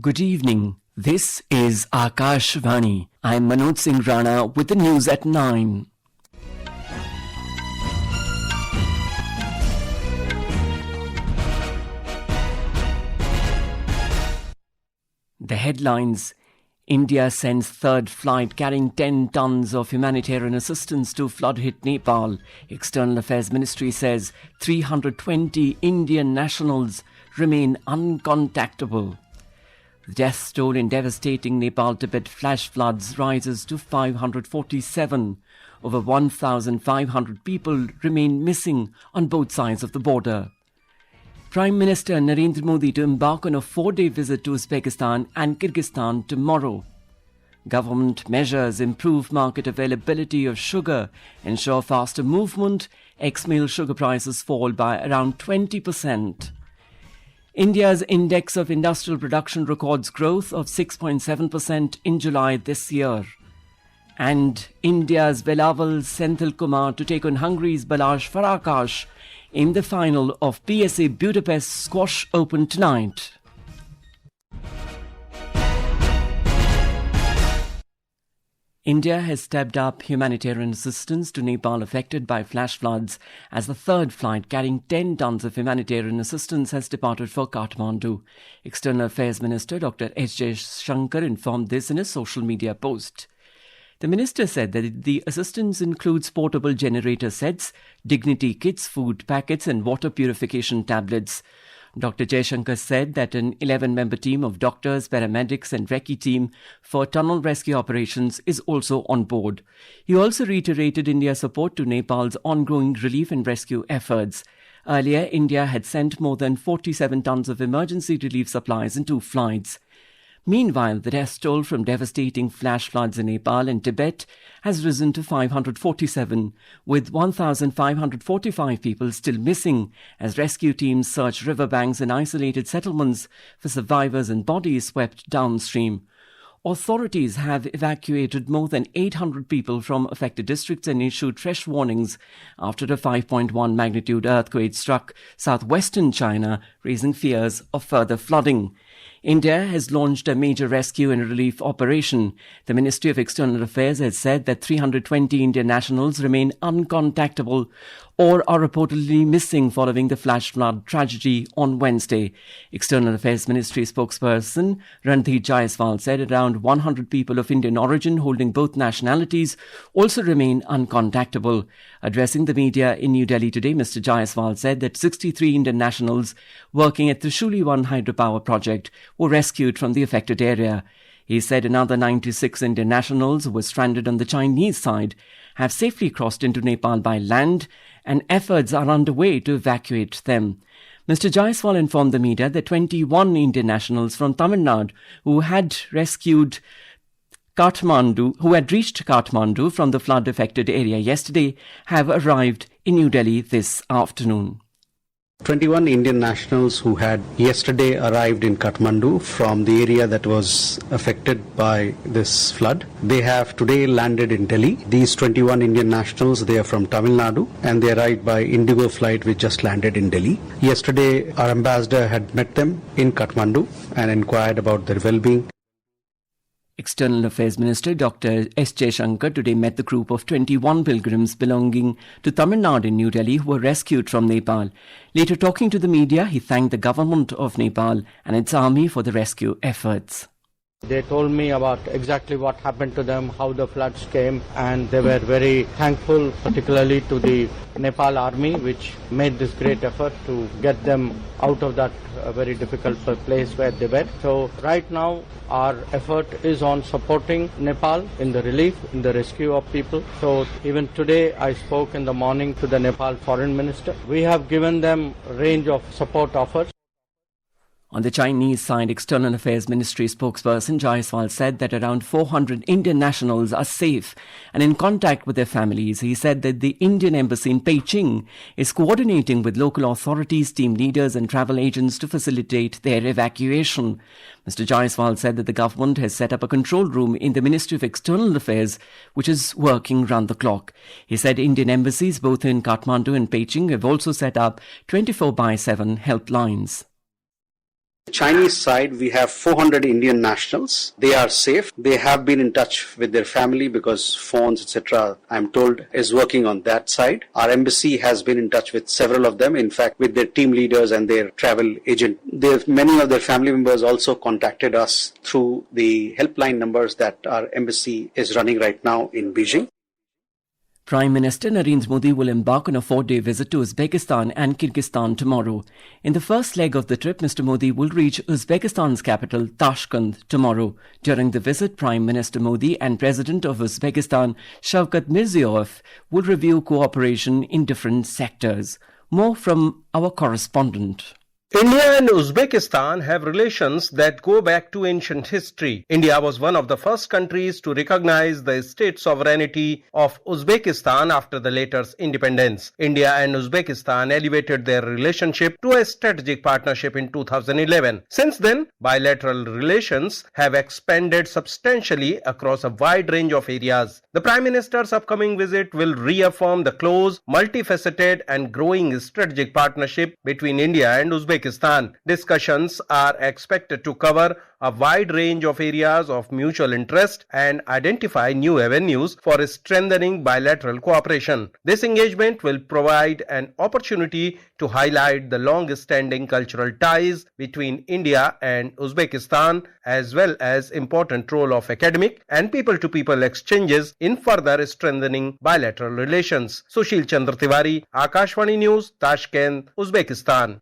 Good evening. This is Akashvani. I'm Manoj Singh Rana with the news at 9. The headlines: India sends third flight carrying 10 tons of humanitarian assistance to flood-hit Nepal. External Affairs Ministry says 320 Indian nationals remain uncontactable. The death toll in devastating Nepal-Tibet flash floods rises to 547. Over 1,500 people remain missing on both sides of the border. Prime Minister Narendra Modi to embark on a 4-day visit to Uzbekistan and Kyrgyzstan tomorrow. Government measures improve market availability of sugar, ensure faster movement, ex-mill sugar prices fall by around 20%. India's index of industrial production records growth of 6.7% in July this year. And India's Velavan Senthil Kumar to take on Hungary's Balázs Farkas in the final of PSA Budapest Squash Open tonight. India has stepped up humanitarian assistance to Nepal affected by flash floods as the third flight carrying 10 tons of humanitarian assistance has departed for Kathmandu. External Affairs Minister Dr. S.J. Shankar informed this in a social media post. The minister said that the assistance includes portable generator sets, dignity kits, food packets and water purification tablets. Dr. Jaishankar said that an 11-member team of doctors, paramedics and recce team for tunnel rescue operations is also on board. He also reiterated India's support to Nepal's ongoing relief and rescue efforts. Earlier, India had sent more than 47 tons of emergency relief supplies in 2 flights. Meanwhile, the death toll from devastating flash floods in Nepal and Tibet has risen to 547, with 1,545 people still missing as rescue teams search riverbanks and isolated settlements for survivors and bodies swept downstream. Authorities have evacuated more than 800 people from affected districts and issued fresh warnings after a 5.1 magnitude earthquake struck southwestern China, raising fears of further flooding. India has launched a major rescue and relief operation. The Ministry of External Affairs has said that 320 Indian nationals remain uncontactable or are reportedly missing following the flash flood tragedy on Wednesday. External Affairs Ministry spokesperson Randhir Jaiswal said around 100 people of Indian origin holding both nationalities also remain uncontactable. Addressing the media in New Delhi today, Mr. Jaiswal said that 63 Indian nationals working at the Trishuli 1 hydropower project were rescued from the affected area. He said another 96 Indian nationals who were stranded on the Chinese side have safely crossed into Nepal by land and efforts are underway to evacuate them. Mr. Jaiswal informed the media that 21 Indian nationals from Tamil Nadu who had reached Kathmandu from the flood-affected area yesterday have arrived in New Delhi this afternoon. 21 Indian nationals who had yesterday arrived in Kathmandu from the area that was affected by this flood. They have today landed in Delhi. These 21 Indian nationals, they are from Tamil Nadu and they arrived by Indigo flight which just landed in Delhi. Yesterday, our ambassador had met them in Kathmandu and inquired about their well-being. External Affairs Minister Dr. S.J. Shankar today met the group of 21 pilgrims belonging to Tamil Nadu in New Delhi who were rescued from Nepal. Later talking to the media, he thanked the government of Nepal and its army for the rescue efforts. They told me about exactly what happened to them, how the floods came, and they were very thankful, particularly to the Nepal army, which made this great effort to get them out of that very difficult place where they were. So right now, our effort is on supporting Nepal in the relief, in the rescue of people. So even today, I spoke in the morning to the Nepal Foreign Minister. We have given them a range of support offers. On the Chinese side, External Affairs Ministry spokesperson Jaiswal said that around 400 Indian nationals are safe and in contact with their families. He said that the Indian embassy in Beijing is coordinating with local authorities, team leaders and travel agents to facilitate their evacuation. Mr. Jaiswal said that the government has set up a control room in the Ministry of External Affairs, which is working round the clock. He said Indian embassies both in Kathmandu and Beijing have also set up 24/7 helplines. Chinese side, we have 400 Indian nationals. They are safe. They have been in touch with their family because phones, etc., I'm told, is working on that side. Our embassy has been in touch with several of them, in fact, with their team leaders and their travel agent. Many of their family members also contacted us through the helpline numbers that our embassy is running right now in Beijing. Prime Minister Narendra Modi will embark on a 4-day visit to Uzbekistan and Kyrgyzstan tomorrow. In the first leg of the trip, Mr. Modi will reach Uzbekistan's capital, Tashkent, tomorrow. During the visit, Prime Minister Modi and President of Uzbekistan, Shavkat Mirziyoyev, will review cooperation in different sectors. More from our correspondent. India and Uzbekistan have relations that go back to ancient history. India was one of the first countries to recognize the state sovereignty of Uzbekistan after the latter's independence. India and Uzbekistan elevated their relationship to a strategic partnership in 2011. Since then, bilateral relations have expanded substantially across a wide range of areas. The Prime Minister's upcoming visit will reaffirm the close, multifaceted and growing strategic partnership between India and Uzbekistan. Discussions are expected to cover a wide range of areas of mutual interest and identify new avenues for strengthening bilateral cooperation. This engagement will provide an opportunity to highlight the long-standing cultural ties between India and Uzbekistan, as well as important role of academic and people-to-people exchanges in further strengthening bilateral relations. Sushil Chandra Tiwari, Akashvani News, Tashkent, Uzbekistan.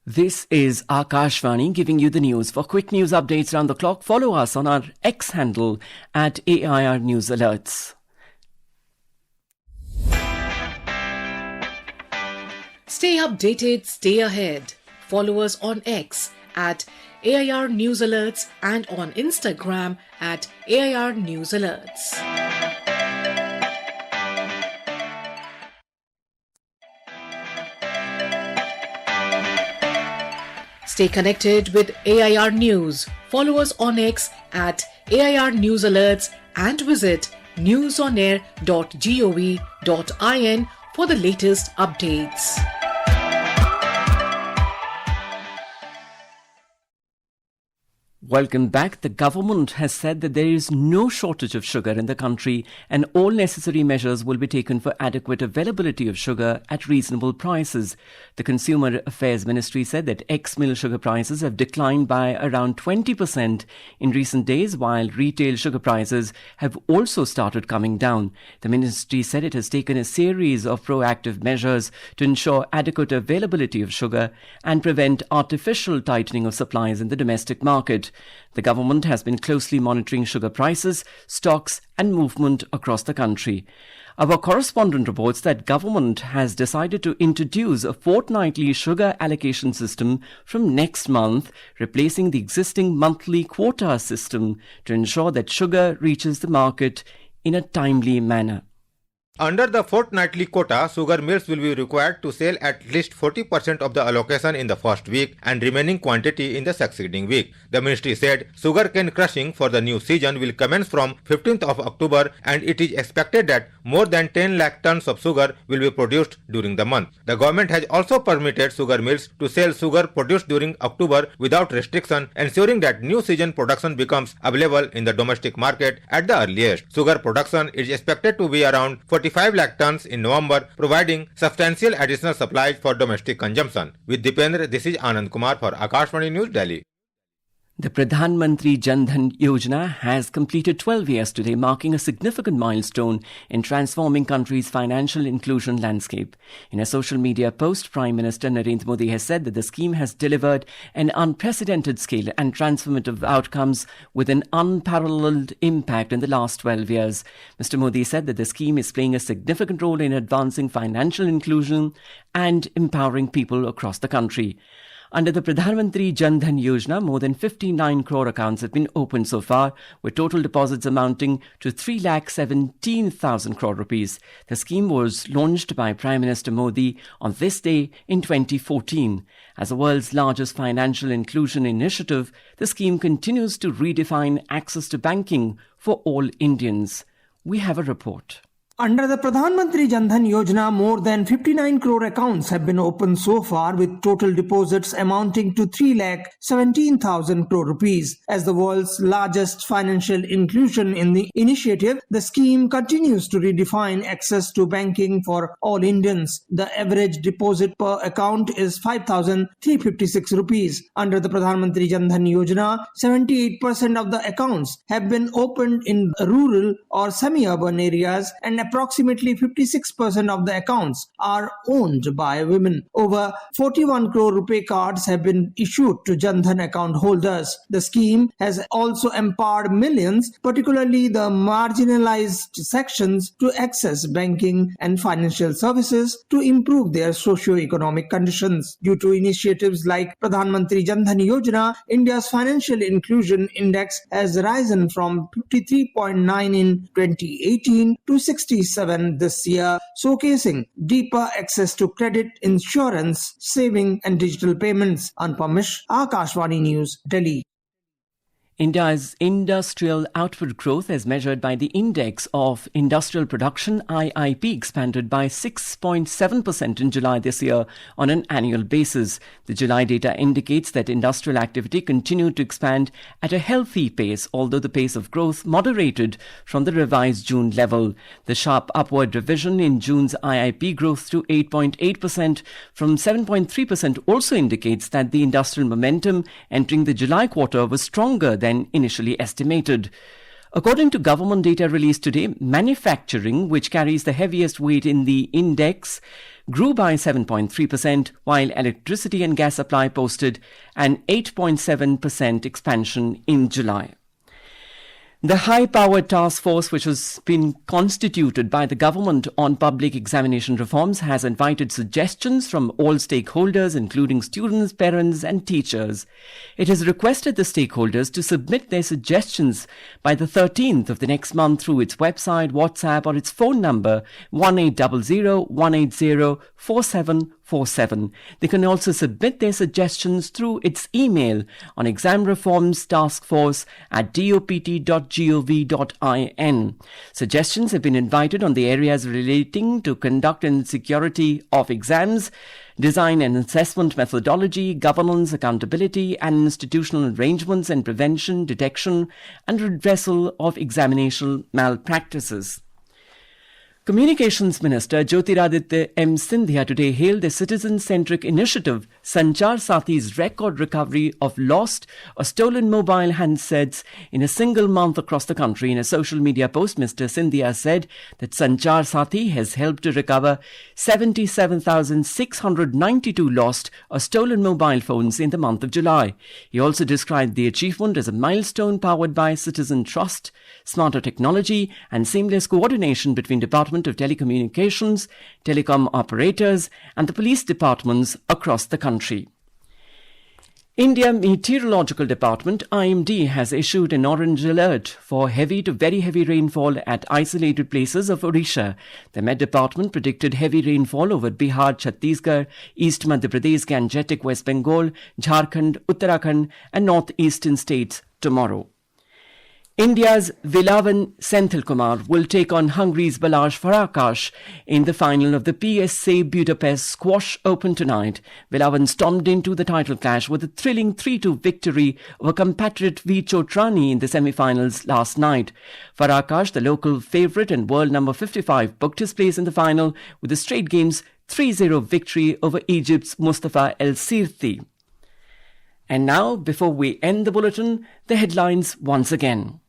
This is Akashvani giving you the news. For quick news updates around the clock, follow us on our X handle at AIR News Alerts. Stay updated, stay ahead. Follow us on X at AIR News Alerts and on Instagram at AIR News Alerts. Stay connected with AIR News. Follow us on X at AIR News Alerts and visit newsonair.gov.in for the latest updates. Welcome back. The government has said that there is no shortage of sugar in the country and all necessary measures will be taken for adequate availability of sugar at reasonable prices. The Consumer Affairs Ministry said that ex-mill sugar prices have declined by around 20% in recent days, while retail sugar prices have also started coming down. The ministry said it has taken a series of proactive measures to ensure adequate availability of sugar and prevent artificial tightening of supplies in the domestic market. The government has been closely monitoring sugar prices, stocks and movement across the country. Our correspondent reports that government has decided to introduce a fortnightly sugar allocation system from next month, replacing the existing monthly quota system to ensure that sugar reaches the market in a timely manner. Under the fortnightly quota, sugar mills will be required to sell at least 40% of the allocation in the first week and remaining quantity in the succeeding week. The ministry said sugarcane crushing for the new season will commence from 15th of October and it is expected that more than 10 lakh tons of sugar will be produced during the month. The government has also permitted sugar mills to sell sugar produced during October without restriction, ensuring that new season production becomes available in the domestic market at the earliest. Sugar production is expected to be around 45 lakh tons in November, providing substantial additional supplies for domestic consumption. With Dipendra, this is Anand Kumar for Akashvani News, Delhi. The Pradhan Mantri Jan Dhan Yojana has completed 12 years today, marking a significant milestone in transforming country's financial inclusion landscape. In a social media post, Prime Minister Narendra Modi has said that the scheme has delivered an unprecedented scale and transformative outcomes with an unparalleled impact in the last 12 years. Mr. Modi said that the scheme is playing a significant role in advancing financial inclusion and empowering people across the country. Under the Pradhan Mantri Jan Dhan Yojana, more than 59 crore accounts have been opened so far, with total deposits amounting to 3,17,000 crore rupees. The scheme was launched by Prime Minister Modi on this day in 2014. As the world's largest financial inclusion initiative, the scheme continues to redefine access to banking for all Indians. We have a report. Under the Pradhan Mantri Jan Dhan Yojana, more than 59 crore accounts have been opened so far, with total deposits amounting to 3,17,000 crore rupees. As the world's largest financial inclusion in the initiative, the scheme continues to redefine access to banking for all Indians. The average deposit per account is 5,356 rupees. Under the Pradhan Mantri Jan Dhan Yojana, 78% of the accounts have been opened in rural or semi-urban areas, and approximately 56% of the accounts are owned by women. Over 41 crore rupee cards have been issued to Jan Dhan account holders. The scheme has also empowered millions, particularly the marginalized sections, to access banking and financial services to improve their socio-economic conditions. Due to initiatives like Pradhan Mantri Jan Dhan Yojana, India's financial inclusion index has risen from 53.9 in 2018 to 67 this year, showcasing deeper access to credit, insurance, saving and digital payments. Anupam, Akashvani News, Delhi. India's industrial output growth, as measured by the Index of Industrial Production (IIP), expanded by 6.7% in July this year on an annual basis. The July data indicates that industrial activity continued to expand at a healthy pace, although the pace of growth moderated from the revised June level. The sharp upward revision in June's IIP growth to 8.8% from 7.3% also indicates that the industrial momentum entering the July quarter was stronger than initially estimated. According to government data released today, manufacturing, which carries the heaviest weight in the index, grew by 7.3%, while electricity and gas supply posted an 8.7% expansion in July. The high-powered task force, which has been constituted by the government on public examination reforms, has invited suggestions from all stakeholders, including students, parents and teachers. It has requested the stakeholders to submit their suggestions by the 13th of the next month through its website, WhatsApp or its phone number 1800-180-4747. They can also submit their suggestions through its email on examreformstaskforce@dopt.gov.in. Suggestions have been invited on the areas relating to conduct and security of exams, design and assessment methodology, governance, accountability and institutional arrangements, and prevention, detection and redressal of examination malpractices. Communications Minister Jyotiraditya M. Scindia today hailed a citizen-centric initiative, Sanchar Sathi's record recovery of lost or stolen mobile handsets in a single month across the country. In a social media post, Mr. Scindia said that Sanchar Sathi has helped to recover 77,692 lost or stolen mobile phones in the month of July. He also described the achievement as a milestone powered by citizen trust, smarter technology and seamless coordination between Department of Telecommunications, telecom operators and the police departments across the country. India Meteorological Department (IMD) has issued an orange alert for heavy to very heavy rainfall at isolated places of Odisha. The Met Department predicted heavy rainfall over Bihar, Chhattisgarh, East Madhya Pradesh, Gangetic, West Bengal, Jharkhand, Uttarakhand and northeastern states tomorrow. India's Velavan Senthil will take on Hungary's Balázs in the final of the PSA Budapest Squash Open tonight. Velavan stormed into the title clash with a thrilling 3-2 victory over compatriot V. Chotrani in the semi-finals last night. Farkas, the local favourite and world number 55, booked his place in the final with a straight games 3-0 victory over Egypt's Mustafa El Sirthi. And now, before we end the bulletin, the headlines once again.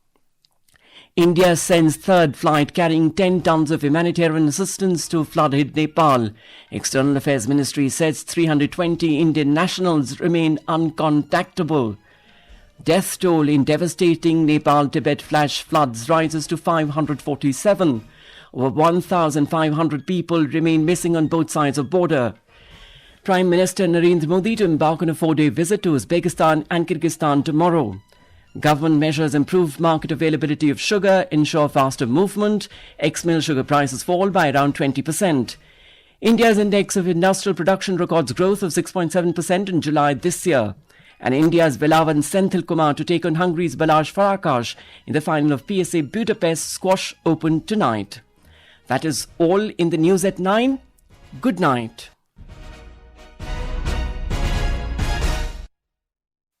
India sends third flight carrying 10 tons of humanitarian assistance to flood-hit Nepal. External Affairs Ministry says 320 Indian nationals remain uncontactable. Death toll in devastating Nepal-Tibet flash floods rises to 547. Over 1,500 people remain missing on both sides of border. Prime Minister Narendra Modi to embark on a 4-day visit to Uzbekistan and Kyrgyzstan tomorrow. Government measures improve market availability of sugar, ensure faster movement. Ex-mill sugar prices fall by around 20%. India's index of industrial production records growth of 6.7% in July this year. And India's Velavan Senthil to take on Hungary's Balázs in the final of PSA Budapest Squash Open tonight. That is all in the news at 9. Good night.